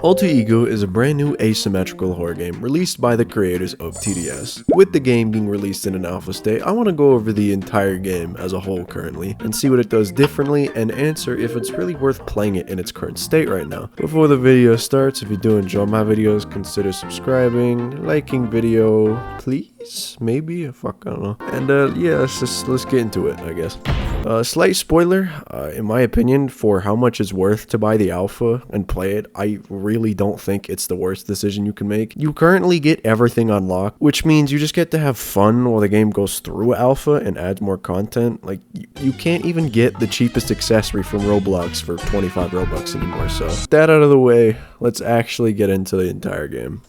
Alter Ego is a brand new asymmetrical horror game released by the creators of TDS. With the game being released in an alpha state, I want to go over the entire game as a whole currently, and see what it does differently and answer if it's really worth playing it in its current state right now. Before the video starts, if you do enjoy my videos, consider subscribing, liking video, please? Maybe? Fuck, I don't know. And yeah, let's get into it, I guess. Slight spoiler, in my opinion, for how much it's worth to buy the alpha and play it, I really don't think it's the worst decision you can make. You currently get everything unlocked, which means you just get to have fun while the game goes through alpha and adds more content. Like, you can't even get the cheapest accessory from Roblox for 25 Robux anymore, so with that out of the way, let's actually get into the entire game.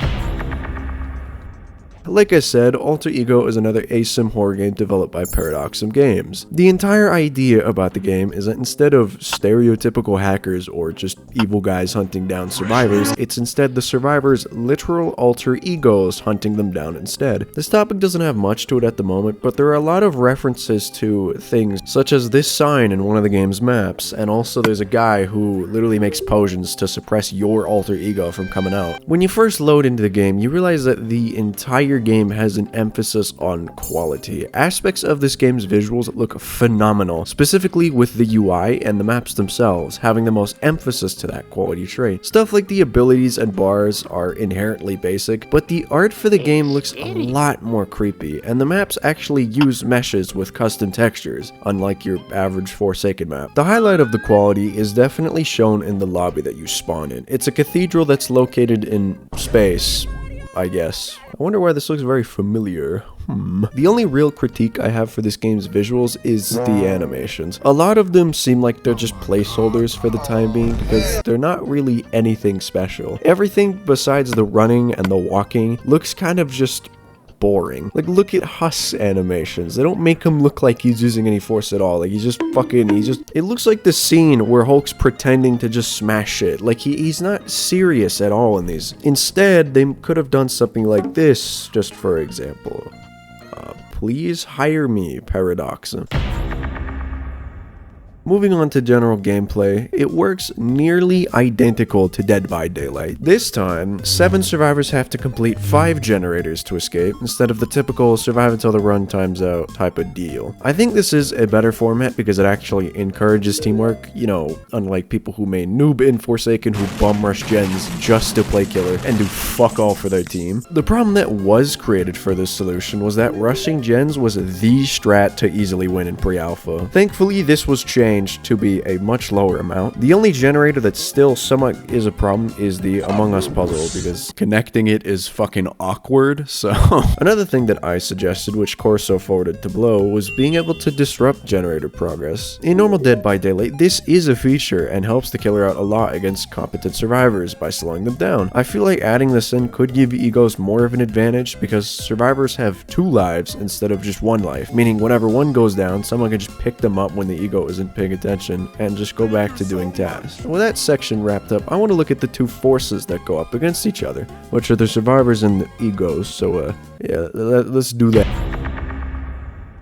Like I said, Alter Ego is another asim horror game developed by Paradoxum Games. The entire idea about the game is that instead of stereotypical hackers or just evil guys hunting down survivors, it's instead the survivors' literal alter egos hunting them down instead. This topic doesn't have much to it at the moment, but there are a lot of references to things such as this sign in one of the game's maps, and also there's a guy who literally makes potions to suppress your alter ego from coming out. When you first load into the game, you realize that the entire game has an emphasis on quality. Aspects of this game's visuals look phenomenal, specifically with the UI and the maps themselves having the most emphasis to that quality trait. Stuff like the abilities and bars are inherently basic, but the art for the game looks a lot more creepy, and the maps actually use meshes with custom textures, unlike your average Forsaken map. The highlight of the quality is definitely shown in the lobby that you spawn in. It's a cathedral that's located in space, I guess. I wonder why this looks very familiar. The only real critique I have for this game's visuals is the animations. A lot of them seem like they're just placeholders for the time being because they're not really anything special. Everything besides the running and the walking looks kind of just boring. Like, look at Husk's animations. They don't make him look like he's using any force at all. Like, it looks like the scene where Hulk's pretending to just smash shit. Like, he's not serious at all in these. Instead, they could have done something like this, just for example. Please hire me, Paradoxum. Moving on to general gameplay, it works nearly identical to Dead by Daylight. This time, 7 survivors have to complete 5 generators to escape, instead of the typical survive until the run time's out type of deal. I think this is a better format because it actually encourages teamwork, you know, unlike people who may noob in Forsaken who bum rush gens just to play killer and do fuck all for their team. The problem that was created for this solution was that rushing gens was the strat to easily win in pre-alpha. Thankfully, this was changed to be a much lower amount. The only generator that still somewhat is a problem is the Among Us puzzle, because connecting it is fucking awkward. So another thing that I suggested, which Corso forwarded to Blow, was being able to disrupt generator progress. In normal Dead by Daylight, this is a feature and helps the killer out a lot against competent survivors by slowing them down. I feel like adding this in could give egos more of an advantage because survivors have 2 lives instead of just 1 life, meaning whenever one goes down, someone can just pick them up when the ego isn't paying attention and just go back to doing tasks. With that section wrapped up, I want to look at the 2 forces that go up against each other, which are the survivors and the egos. So yeah, let's do that.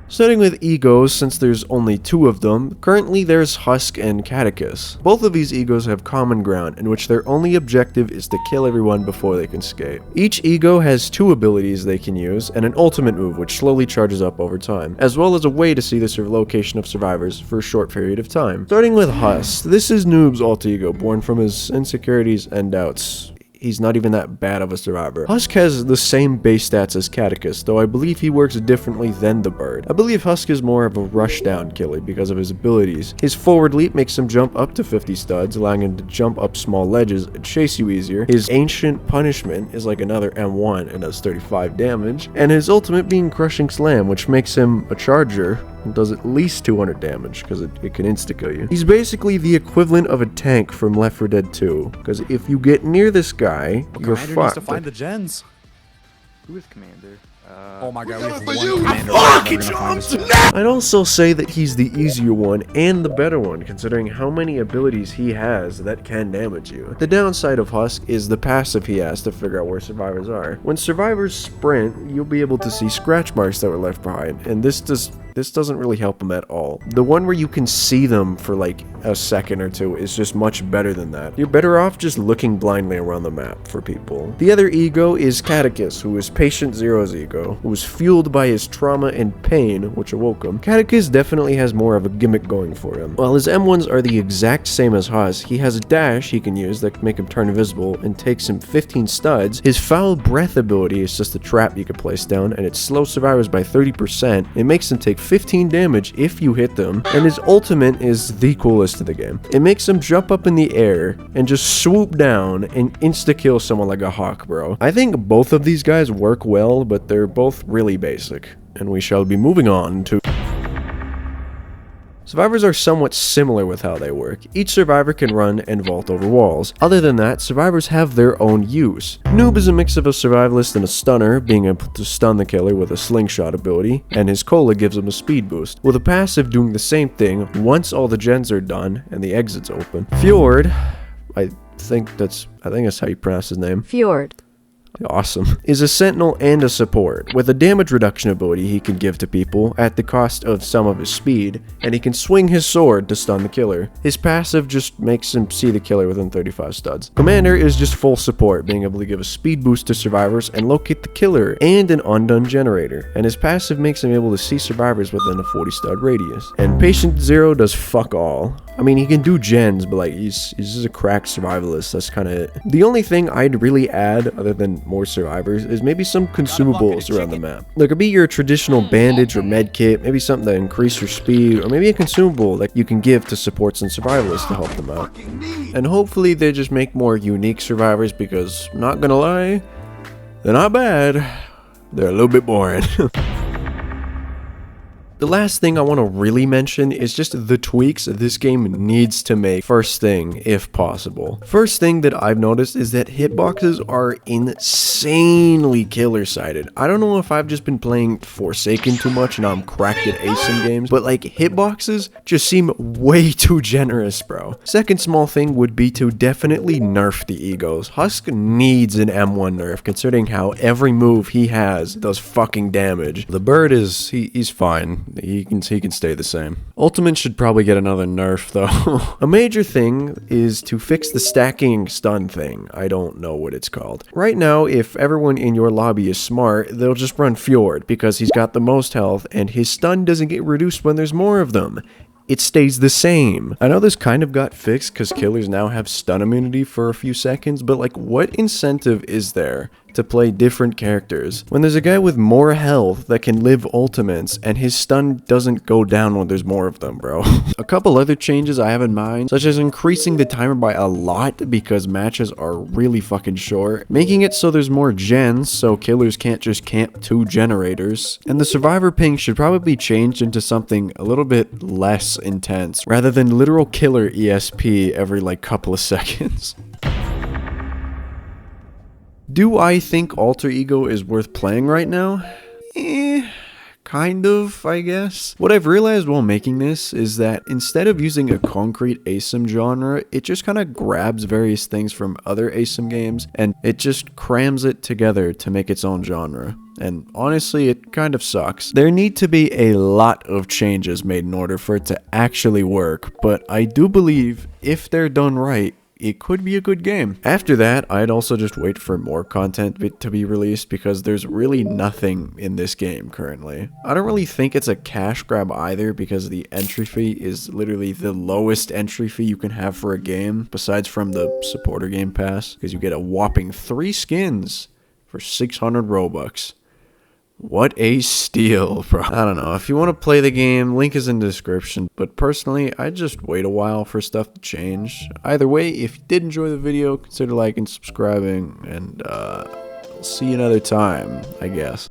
Starting with egos, since there's only 2 of them, currently there's Husk and Catechus. Both of these egos have common ground, in which their only objective is to kill everyone before they can escape. Each ego has 2 abilities they can use, and an ultimate move which slowly charges up over time, as well as a way to see the location of survivors for a short period of time. Starting with Husk, this is Noob's alter ego, born from his insecurities and doubts. He's not even that bad of a survivor. Husk has the same base stats as Catechus, though I believe he works differently than the bird. I believe Husk is more of a rushdown killer because of his abilities. His forward leap makes him jump up to 50 studs, allowing him to jump up small ledges and chase you easier. His ancient punishment is like another M1 and does 35 damage, and his ultimate being Crushing Slam, which makes him a charger and does at least 200 damage because it can insta-kill you. He's basically the equivalent of a tank from Left 4 Dead 2, because if you get near this guy, you're fucked. Commander needs to find the gens. Who is Commander? Oh my god, we have one commander. I'd also say that he's the easier one and the better one, considering how many abilities he has that can damage you. The downside of Husk is the passive he has to figure out where survivors are. When survivors sprint, you'll be able to see scratch marks that were left behind, and this does this doesn't really help them at all. The one where you can see them for like a second or two is just much better than that. You're better off just looking blindly around the map for people. The other ego is Catechus, who is Patient Zero's ego, who was fueled by his trauma and pain, which awoke him. Catechus definitely has more of a gimmick going for him. While his M1s are the exact same as Haas, he has a dash he can use that can make him turn invisible and takes him 15 studs. His foul breath ability is just a trap you can place down, and it slows survivors by 30%. It makes them take 15 damage if you hit them, and his ultimate is the coolest in the game. It makes them jump up in the air and just swoop down and insta-kill someone like a hawk, bro. I think both of these guys work well, but they're both really basic, and we shall be moving on to... Survivors are somewhat similar with how they work. Each survivor can run and vault over walls. Other than that, survivors have their own use. Noob is a mix of a survivalist and a stunner, being able to stun the killer with a slingshot ability, and his cola gives him a speed boost, with a passive doing the same thing once all the gens are done and the exit's open. Fjord, I think that's how you pronounce his name. Fjord. Awesome. Is a sentinel and a support, with a damage reduction ability he can give to people at the cost of some of his speed, and he can swing his sword to stun the killer. His passive just makes him see the killer within 35 studs. Commander is just full support, being able to give a speed boost to survivors and locate the killer, and an undone generator, and his passive makes him able to see survivors within a 40 stud radius. And Patient Zero does fuck all. I mean, he can do gens, but like, he's just a cracked survivalist. That's kind of it. The only thing I'd really add, other than more survivors, is maybe some consumables around the map. There could be your traditional bandage or med kit, maybe something to increase your speed, or maybe a consumable that you can give to supports and survivalists to help them out. And hopefully they just make more unique survivors, because, not gonna lie, they're not bad. They're a little bit boring. The last thing I want to really mention is just the tweaks this game needs to make first thing, if possible. First thing that I've noticed is that hitboxes are insanely killer-sided. I don't know if I've just been playing Forsaken too much and I'm cracked at ASIM games, but like, hitboxes just seem way too generous, bro. Second small thing would be to definitely nerf the egos. Husk needs an M1 nerf, considering how every move he has does fucking damage. The bird is, he's fine. He can stay the same. Ultimate should probably get another nerf though. A major thing is to fix the stacking stun thing. I don't know what it's called. Right now, if everyone in your lobby is smart, they'll just run Fjord because he's got the most health and his stun doesn't get reduced when there's more of them. It stays the same. I know this kind of got fixed because killers now have stun immunity for a few seconds, but like, what incentive is there to play different characters when there's a guy with more health that can live ultimates and his stun doesn't go down when there's more of them, bro? A couple other changes I have in mind, such as increasing the timer by a lot because matches are really fucking short, making it so there's more gens so killers can't just camp 2 generators, and the survivor ping should probably be changed into something a little bit less intense rather than literal killer ESP every like couple of seconds. Do I think Alter Ego is worth playing right now? Kind of, I guess. What I've realized while making this is that instead of using a concrete ASIM genre, it just kind of grabs various things from other ASIM games and it just crams it together to make its own genre. And honestly, it kind of sucks. There need to be a lot of changes made in order for it to actually work, but I do believe if they're done right, it could be a good game. After that, I'd also just wait for more content to be released because there's really nothing in this game currently. I don't really think it's a cash grab either because the entry fee is literally the lowest entry fee you can have for a game besides from the supporter game pass, because you get a whopping 3 skins for 600 Robux. What a steal, bro. I don't know. If you want to play the game, link is in the description. But personally, I'd just wait a while for stuff to change. Either way, if you did enjoy the video, consider liking, subscribing, and see you another time, I guess.